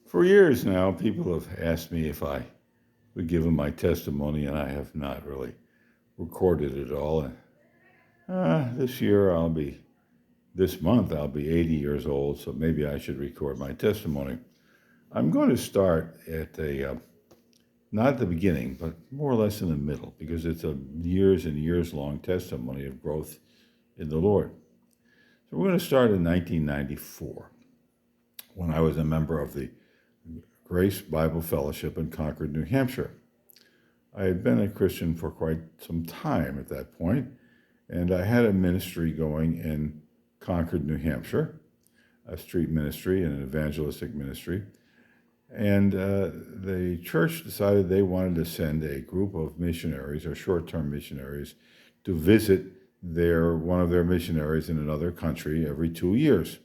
For years now, people have asked me if I would give them my testimony, and I have not really recorded it all. And this month, I'll be 80 years old, so maybe I should record my testimony. I'm going to start at not at the beginning, but more or less in the middle, because it's a years and years long testimony of growth in the Lord. So we're going to start in 1994, when I was a member of the Grace Bible Fellowship in Concord, New Hampshire. I had been a Christian for quite some time at that point, and I had a ministry going in Concord, New Hampshire, a street ministry and an evangelistic ministry. And the church decided they wanted to send a group of missionaries or short-term missionaries to visit one of their missionaries in another country every 2 years.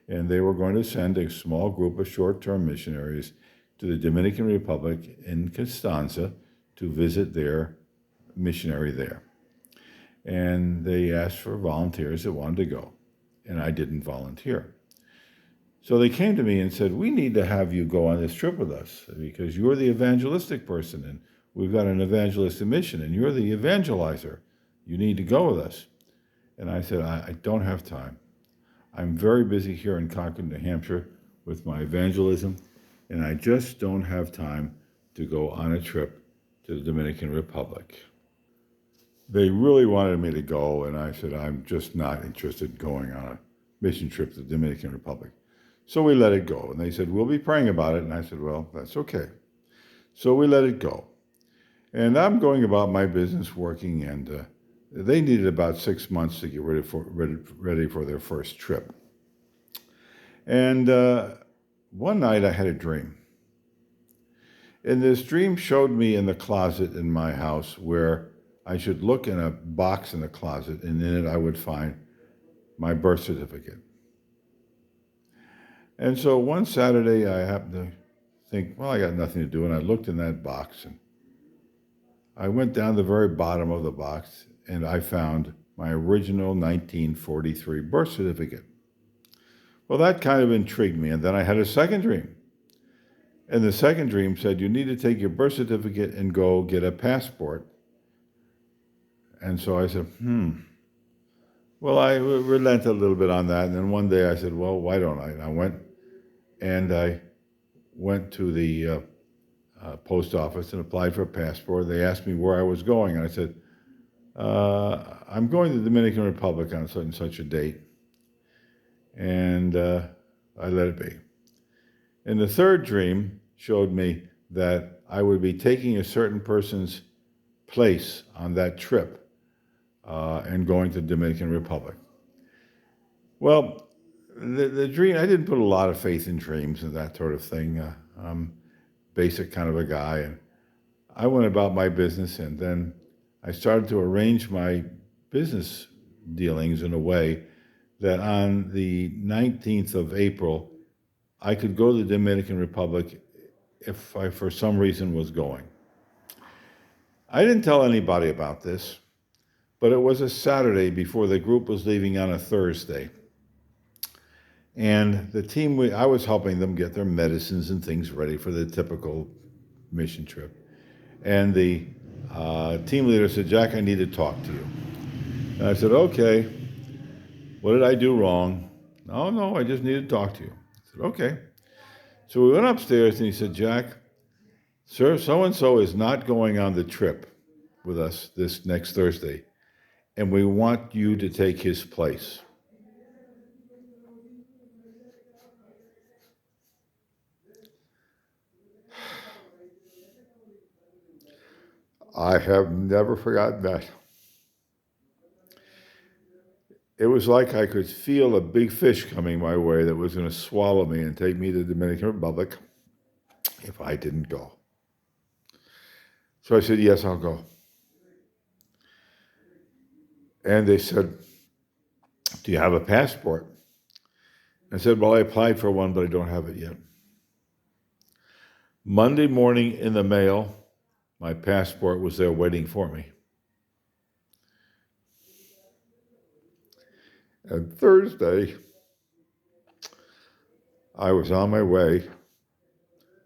And they were going to send a small group of short-term missionaries to the Dominican Republic in Constanza to visit their missionary there. And they asked for volunteers that wanted to go, and I didn't volunteer. So they came to me and said, we need to have you go on this trip with us because you're the evangelistic person and we've got an evangelistic mission and you're the evangelizer. You need to go with us. And I said, I don't have time. I'm very busy here in Concord, New Hampshire with my evangelism, and I just don't have time to go on a trip to the Dominican Republic. They really wanted me to go, and I said, I'm just not interested in going on a mission trip to the Dominican Republic. So we let it go. And they said, we'll be praying about it. And I said, well, that's okay. So we let it go. And I'm going about my business working, and they needed about 6 months to get ready for their first trip. And one night I had a dream. And this dream showed me in the closet in my house where I should look in a box in the closet, and in it I would find my birth certificate. And so one Saturday I happened to think, well, I got nothing to do, and I looked in that box, and I went down the very bottom of the box, and I found my original 1943 birth certificate. Well, that kind of intrigued me, and then I had a second dream. And the second dream said, you need to take your birth certificate and go get a passport. And so I said, Well, I relented a little bit on that, and then one day I said, well, why don't I? And I went to the post office and applied for a passport. They asked me where I was going, and I said, I'm going to the Dominican Republic on such and such a date. And I let it be. And the third dream showed me that I would be taking a certain person's place on that trip and going to the Dominican Republic. Well, the dream, I didn't put a lot of faith in dreams and that sort of thing. I'm basic kind of a guy. And I went about my business, and then I started to arrange my business dealings in a way that on the 19th of April, I could go to the Dominican Republic if I, for some reason, was going. I didn't tell anybody about this, but it was a Saturday before the group was leaving on a Thursday. And the team, I was helping them get their medicines and things ready for the typical mission trip. And the team leader said, Jack, I need to talk to you. And I said, okay, what did I do wrong? No, I just need to talk to you. I said, okay. So we went upstairs, and he said, Jack, sir, so-and-so is not going on the trip with us this next Thursday, and we want you to take his place. I have never forgotten that. It was like I could feel a big fish coming my way that was going to swallow me and take me to the Dominican Republic if I didn't go. So I said, yes, I'll go. And they said, do you have a passport? I said, well, I applied for one, but I don't have it yet. Monday morning in the mail, my passport was there waiting for me. And Thursday, I was on my way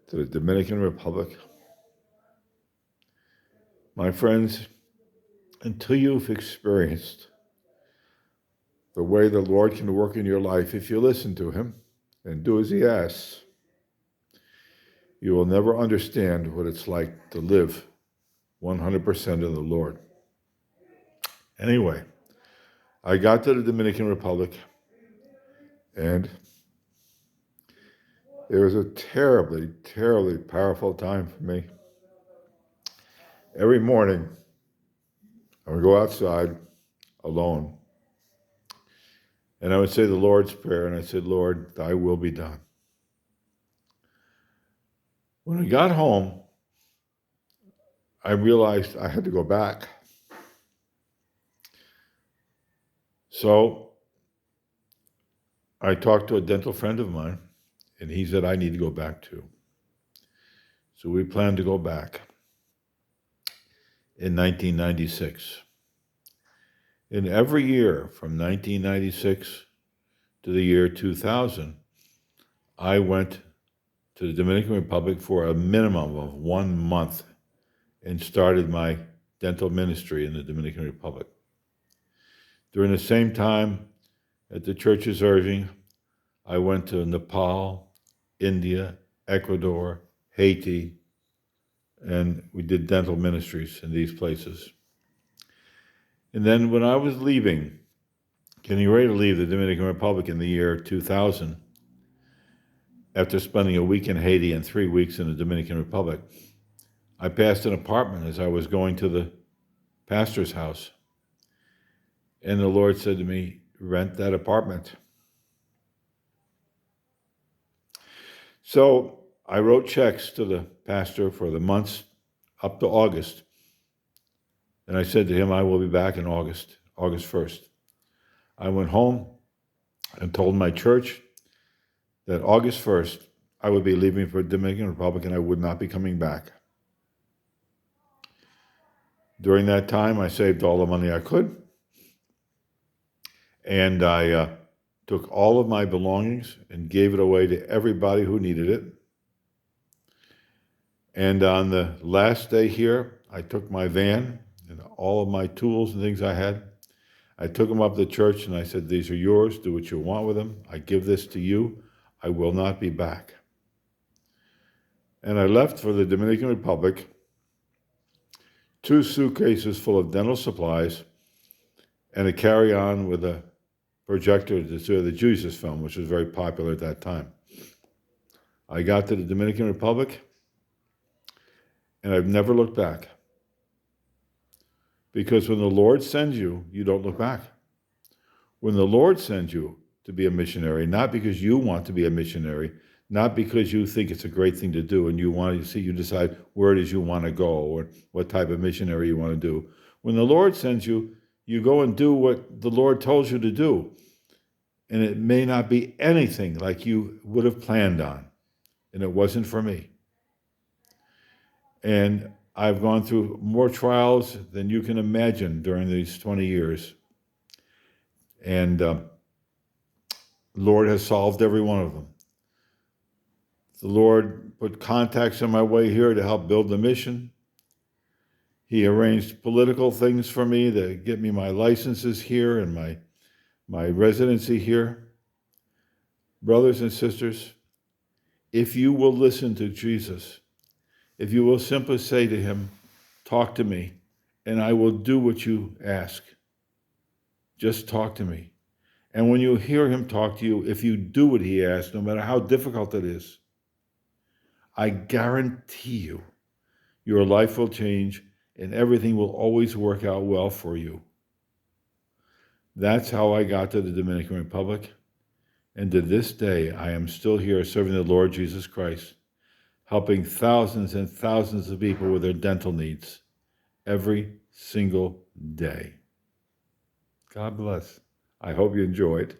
to the Dominican Republic. My friends, until you've experienced the way the Lord can work in your life, if you listen to him and do as he asks, you will never understand what it's like to live 100% in the Lord. Anyway, I got to the Dominican Republic, and it was a terribly, terribly powerful time for me. Every morning, I would go outside alone, and I would say the Lord's Prayer, and I said, Lord, thy will be done. When I got home, I realized I had to go back. So I talked to a dental friend of mine, and he said I need to go back too. So we planned to go back in 1996. And every year from 1996 to the year 2000, I went to the Dominican Republic for a minimum of 1 month and started my dental ministry in the Dominican Republic. During the same time, at the church's urging, I went to Nepal, India, Ecuador, Haiti, and we did dental ministries in these places. And then when I was leaving, getting ready to leave the Dominican Republic in the year 2000, after spending a week in Haiti and 3 weeks in the Dominican Republic, I passed an apartment as I was going to the pastor's house. And the Lord said to me, rent that apartment. So I wrote checks to the pastor for the months up to August. And I said to him, I will be back in August 1st. I went home and told my church that August 1st, I would be leaving for the Dominican Republic and I would not be coming back. During that time, I saved all the money I could. And I took all of my belongings and gave it away to everybody who needed it. And on the last day here, I took my van and all of my tools and things I had. I took them up to the church and I said, these are yours. Do what you want with them. I give this to you. I will not be back. And I left for the Dominican Republic, 2 suitcases full of dental supplies and a carry-on with a projector to show the Jesus film, which was very popular at that time. I got to the Dominican Republic, and I've never looked back. Because when the Lord sends you, you don't look back. When the Lord sends you to be a missionary, not because you want to be a missionary, not because you think it's a great thing to do and you decide where it is you want to go or what type of missionary you want to do. When the Lord sends you, you go and do what the Lord tells you to do. And it may not be anything like you would have planned on. And it wasn't for me. And I've gone through more trials than you can imagine during these 20 years. And the Lord has solved every one of them. The Lord put contacts in my way here to help build the mission. He arranged political things for me to get me my licenses here and my residency here. Brothers and sisters, if you will listen to Jesus, if you will simply say to him, talk to me, and I will do what you ask. Just talk to me. And when you hear him talk to you, if you do what he asks, no matter how difficult it is, I guarantee you, your life will change and everything will always work out well for you. That's how I got to the Dominican Republic. And to this day, I am still here serving the Lord Jesus Christ, helping thousands and thousands of people with their dental needs every single day. God bless. I hope you enjoyed.